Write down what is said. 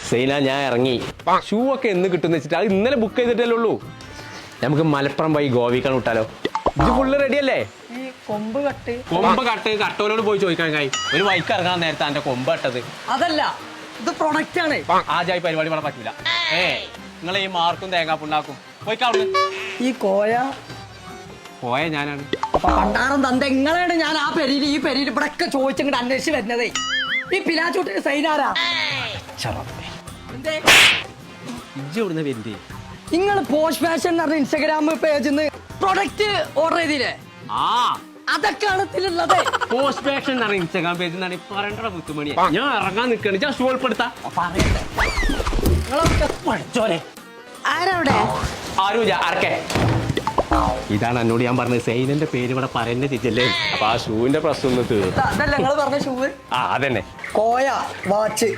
സൈന ഞാൻ ഇറങ്ങി. ഷൂ ഒക്കെ എന്ന് കിട്ടുന്ന വെച്ചിട്ട് അത് ഇന്നലെ ബുക്ക് ചെയ്തിട്ടല്ലേ ഉള്ളൂ. നമുക്ക് മലപ്പുറം പോയി ഗോവിക്കാണ് വിട്ടാലോ? ഇത് ഫുള്ള് റെഡി അല്ലേ? കൊമ്പ് കട്ട് കട്ടോലോട് പോയി ചോദിക്കാൻ കഴിയും. ഒരു വൈക്ക് ഇറങ്ങാൻ നേരത്തെ എന്റെ കൊമ്പ് കട്ടത്. അതല്ല, ഇത് പ്രൊഡക്റ്റ് ആണ്. ആജായി പരിപാടി ഇവിടെ പറ്റില്ല. നിങ്ങൾ ഈ മാർക്കും തേങ്ങാപ്പുണ്ടാക്കും പോയിക്കാവുന്നു. ഈ കോയ പോയ ഞാനാണ്. പണ്ടാറും തന്ത എങ്ങളാണ് ഞാൻ ആ പെരിയിൽ ഈ പെരിയിൽ ഇവിടെ ഒക്കെ ചോദിച്ചിങ്ങോട്ട് അന്വേഷിച്ച് വരുന്നതേ. ഈ പിലാച്ചൂട്ടിന് സൈനാരാ? നിങ്ങൾ പോസ്റ്റ് ഫാഷൻ എന്ന് പറഞ്ഞ ഇൻസ്റ്റാഗ്രാം പേജിൽ നിന്ന് പ്രൊഡക്റ്റ് ഓർഡർ ചെയ്തില്ലേ? അതൊക്കെയാണ് ഇതിലുള്ളത്. പോസ്റ്റ് ഫാഷൻ എന്ന് പറഞ്ഞ ഇൻസ്റ്റാഗ്രാം പേജിൽ നിന്നാണ് പറയേണ്ട മുത്തുമണിയെ. ഞാൻ ഇറങ്ങാൻ നിൽക്കണ ഞാൻ ഷൂ ഉൾപ്പെടുത്താം. ആരവിടെ? ആരുമില്ല, ആർക്കെ? ഇതാണ് എന്നോട് ഞാൻ പറഞ്ഞത്. സൈനന്റെ പേര് ഇവിടെ പറയുന്നത് തിരിച്ചല്ലേ? അപ്പൊ ആ ഷൂവിന്റെ പ്രശ്നം ഒന്ന് തീർന്നു. അതല്ല നിങ്ങൾ പറഞ്ഞ ഷൂ. അതന്നെ കോയ വാച്ച്.